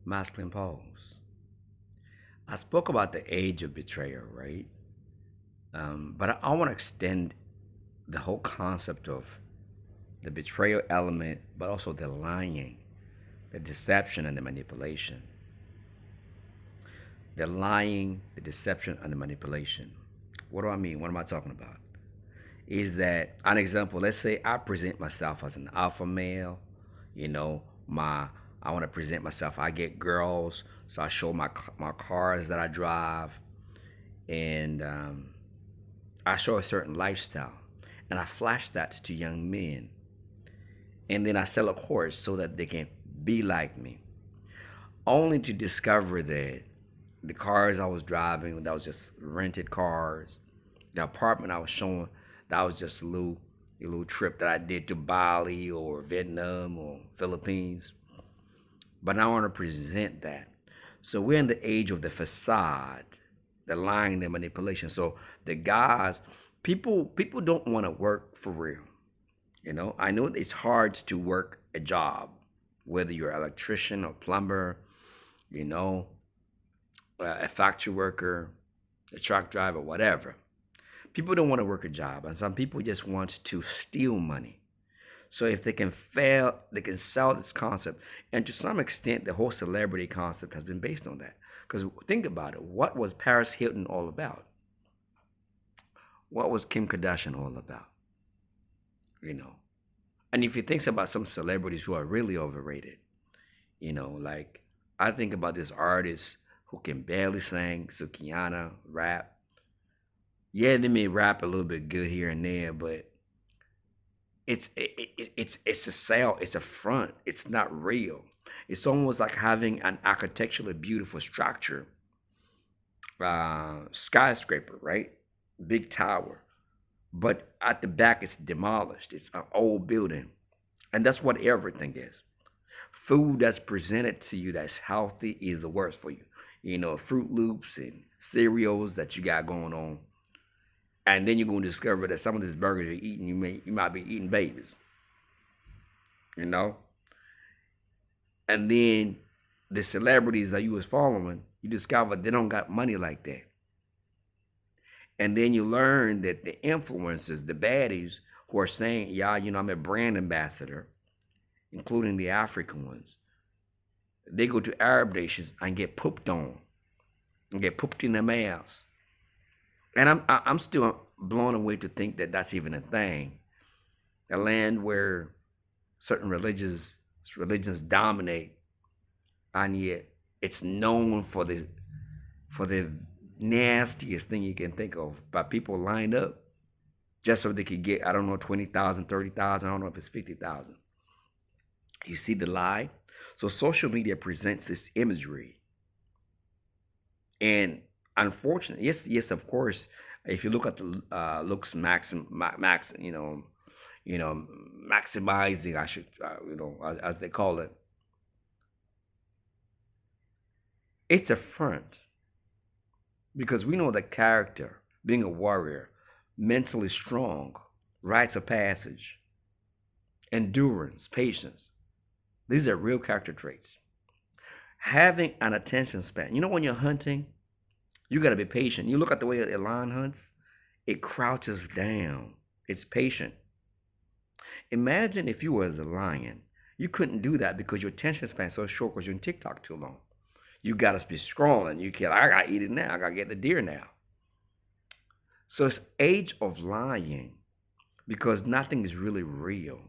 masculine pose. I spoke about the age of betrayal, right? But I want to extend the whole concept of the betrayal element, but also the lying, the deception, and the manipulation. The lying, the deception, and the manipulation. What do I mean? What am I talking about? Is that an example? Let's say I present myself as an alpha male. You know, my I want to present myself. I get girls, so I show my cars that I drive, and I show a certain lifestyle, and I flash that to young men, and then I sell a course so that they can be like me, only to discover that the cars I was driving, that was just rented cars. The apartment I was showing, that was just a little trip that I did to Bali or Vietnam or Philippines. But I want to present that. So we're in the age of the facade, the lying, the manipulation. So the guys, people don't want to work for real. I know it's hard to work a job, whether you're an electrician or plumber, you know, a factory worker, a truck driver, whatever. People don't want to work a job, and some people just want to steal money. So if they can fail, they can sell this concept. And to some extent, the whole celebrity concept has been based on that. Because think about it. What was Paris Hilton all about? What was Kim Kardashian all about? You know. And if you think about some celebrities who are really overrated, like I think about this artist who can barely sing, Sukiana, rap. Yeah, they may rap a little bit good here and there, but it's a sale, it's a front, it's not real. It's almost like having an architecturally beautiful structure, skyscraper, right? Big tower, but at the back it's demolished. It's an old building, and that's what everything is. Food that's presented to you that's healthy is the worst for you. Fruit Loops and cereals that you got going on, and then you're gonna discover that some of these burgers you're eating, you might be eating babies, you know. And then the celebrities that you was following, you discover they don't got money like that. And then you learn that the influencers, the baddies, who are saying, "Yeah, I'm a brand ambassador," including the African ones, they go to Arab nations and get pooped on, and get pooped in their mouths. And I'm still blown away to think that that's even a thing. A land where certain religions dominate, and yet it's known for the nastiest thing you can think of. By people lined up just so they could get, I don't know, 20,000, 30,000. I don't know if it's 50,000. You see the lie? So social media presents this imagery, and unfortunately, yes, of course, if you look at the looks maximizing, I should, as they call it, it's a front, because we know that character, being a warrior, mentally strong, rites of passage, endurance, patience, these are real character traits. Having an attention span. When you're hunting, you got to be patient. You look at the way a lion hunts, it crouches down. It's patient. Imagine if you was a lion. You couldn't do that because your attention span is so short because you're in TikTok too long. You got to be scrolling. I got to eat it now. I got to get the deer now. So it's age of lying, because nothing is really real.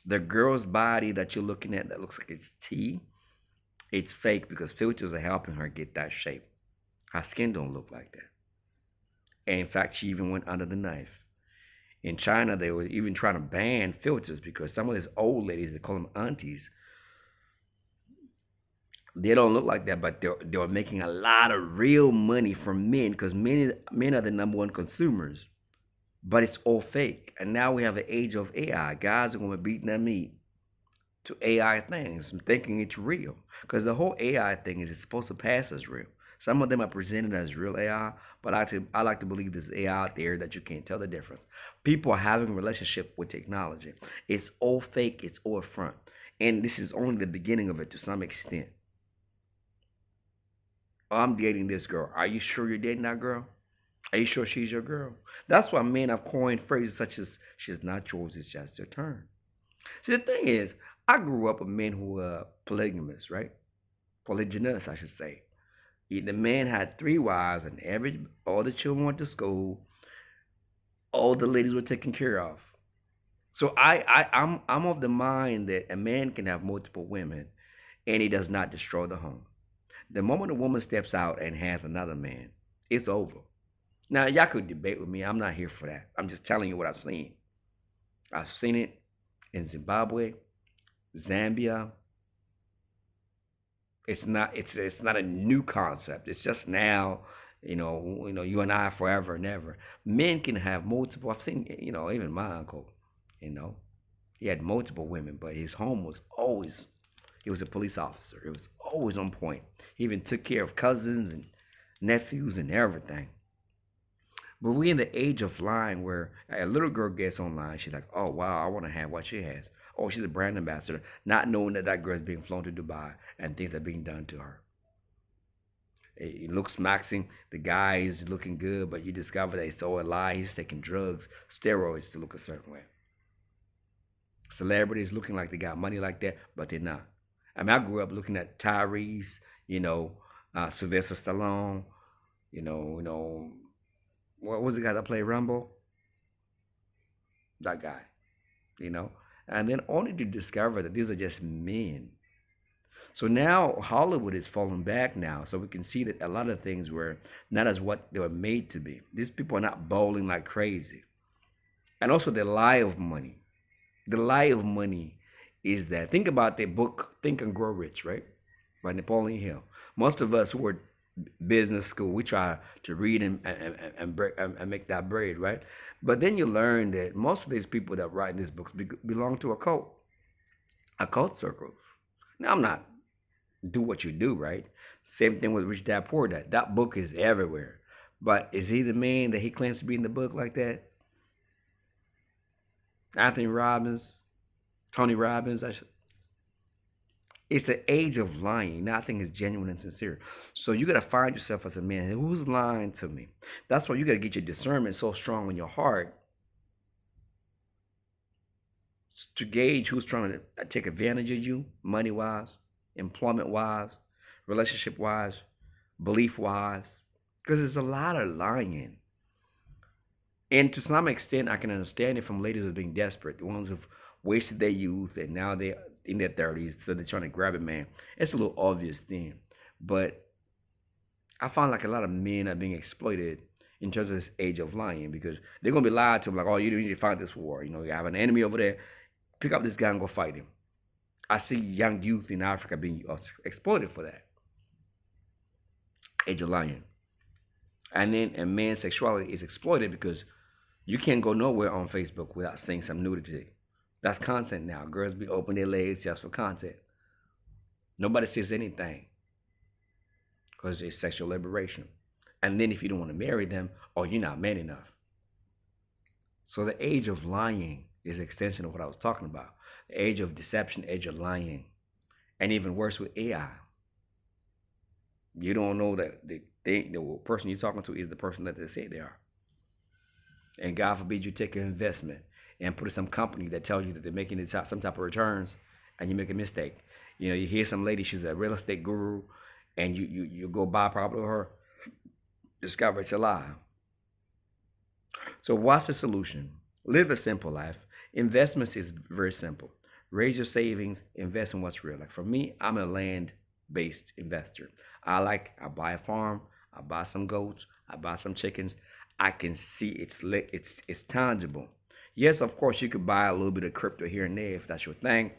The girl's body that you're looking at that looks like it's tea, it's fake, because filters are helping her get that shape. Her skin don't look like that. And in fact, she even went under the knife. In China, they were even trying to ban filters because some of these old ladies, they call them aunties, they don't look like that, but they're making a lot of real money from men, because men are the number one consumers. But it's all fake. And now we have an age of AI. Guys are going to be beating their meat to AI things, thinking it's real. Because the whole AI thing is, it's supposed to pass as real. Some of them are presented as real AI, but I like to believe there's AI out there that you can't tell the difference. People are having a relationship with technology. It's all fake. It's all front. And this is only the beginning of it to some extent. Oh, I'm dating this girl. Are you sure you're dating that girl? Are you sure she's your girl? That's why men have coined phrases such as "she's not yours, it's just your turn." See, the thing is, I grew up with men who were polygamous, right? Polygynous, I should say. The man had three wives, and all the children went to school. All the ladies were taken care of. So I'm of the mind that a man can have multiple women, and he does not destroy the home. The moment a woman steps out and has another man, it's over. Now y'all could debate with me. I'm not here for that. I'm just telling you what I've seen. I've seen it in Zimbabwe, Zambia. It's not a new concept. It's just now, you and I forever and ever. Men can have multiple. I've seen, even my uncle, you know, he had multiple women, but his home was always. He was a police officer. It was always on point. He even took care of cousins and nephews and everything. But we're in the age of lying where a little girl gets online. She's like, oh, wow, I want to have what she has. Oh, she's a brand ambassador, not knowing that that girl is being flown to Dubai and things are being done to her. It looks maxing. The guy is looking good, but you discover that it's all a lie. He's taking drugs, steroids to look a certain way. Celebrities looking like they got money like that, but they're not. I mean, I grew up looking at Tyrese, Sylvester Stallone, what was the guy that played Rumble? That guy, you know? And then only to discover that these are just men. So now Hollywood is falling back now. So we can see that a lot of things were not as what they were made to be. These people are not bowling like crazy. And also the lie of money. The lie of money is that, think about the book Think and Grow Rich, right? By Napoleon Hill. Most of us who were business school, we try to read and make that bread, right? But then you learn that most of these people that write these books belong to a cult circle. Now, I'm not do what you do, right? Same thing with Rich Dad Poor Dad. That book is everywhere. But is he the man that he claims to be in the book like that? Anthony Robbins, Tony Robbins, it's the age of lying. Nothing is genuine and sincere. So you got to find yourself as a man. Who's lying to me? That's why you got to get your discernment so strong in your heart to gauge who's trying to take advantage of you, money wise, employment wise, relationship wise, belief wise. Because there's a lot of lying. And to some extent, I can understand it from ladies who are being desperate, the ones who've wasted their youth and now they're in their 30s, so they're trying to grab a man. It's a little obvious thing. But I find like a lot of men are being exploited in terms of this age of lying because they're going to be lied to them like, oh, you need to fight this war. You have an enemy over there. Pick up this guy and go fight him. I see young youth in Africa being exploited for that. Age of lying. And then a man's sexuality is exploited because you can't go nowhere on Facebook without seeing some nudity. That's content now. Girls be opening their legs just for content. Nobody says anything because it's sexual liberation. And then if you don't want to marry them, oh, you're not man enough. So the age of lying is an extension of what I was talking about. The age of deception, age of lying. And even worse with AI. You don't know that the person you're talking to is the person that they say they are. And God forbid you take an investment and put in some company that tells you that they're making some type of returns and you make a mistake. You hear some lady, she's a real estate guru, and you go buy property with her, discover it's a lie. So what's the solution? Live a simple life. Investments is very simple. Raise your savings, invest in what's real. Like for me, I'm a land-based investor. I buy a farm, I buy some goats, I buy some chickens. I can see it's tangible. Yes, of course, you could buy a little bit of crypto here and there if that's your thing.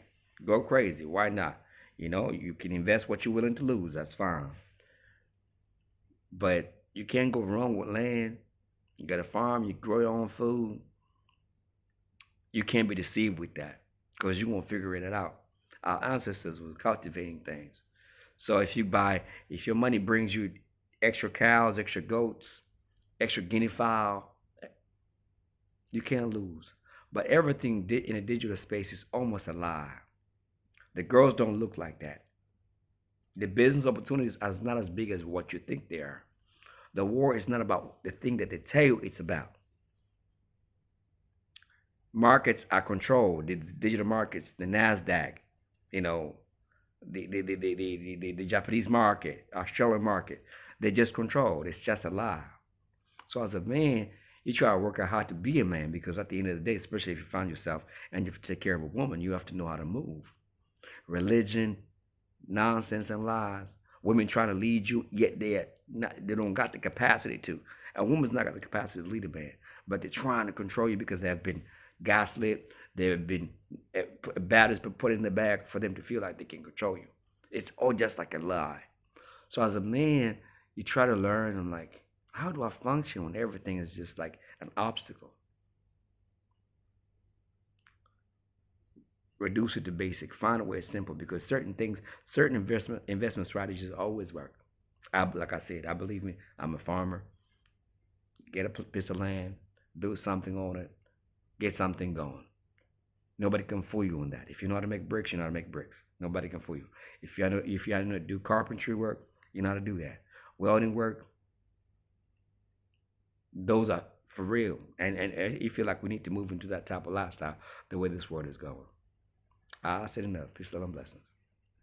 Go crazy. Why not? You can invest what you're willing to lose. That's fine. But you can't go wrong with land. You got a farm, you grow your own food. You can't be deceived with that because you won't figure it out. Our ancestors were cultivating things. So if your money brings you extra cows, extra goats, extra guinea fowl, you can't lose. But everything in a digital space is almost a lie. The girls don't look like that. The business opportunities are not as big as what you think they are. The war is not about the thing that they tell you it's about. Markets are controlled. The digital markets, the Nasdaq, you know, the Japanese market, Australian market, they're just controlled. It's just a lie. So as a man, you try to work out how to be a man because at the end of the day, especially if you find yourself and you have to take care of a woman, you have to know how to move. Religion, nonsense and lies. Women trying to lead you, yet they don't got the capacity to. A woman's not got the capacity to lead a man, but they're trying to control you because they have been gaslit. They have been batters put in the bag for them to feel like they can control you. It's all just like a lie. So as a man, you try to learn. I'm like, how do I function when everything is just like an obstacle? Reduce it to basic. Find a way simple because certain things, certain investment strategies always work. Like I said, I believe me. I'm a farmer. Get a piece of land, build something on it, get something going. Nobody can fool you on that. If you know how to make bricks, you know how to make bricks. Nobody can fool you. If you know to do carpentry work, you know how to do that. Welding work, those are for real. And you feel like we need to move into that type of lifestyle the way this world is going. I said enough. Peace, love, and blessings.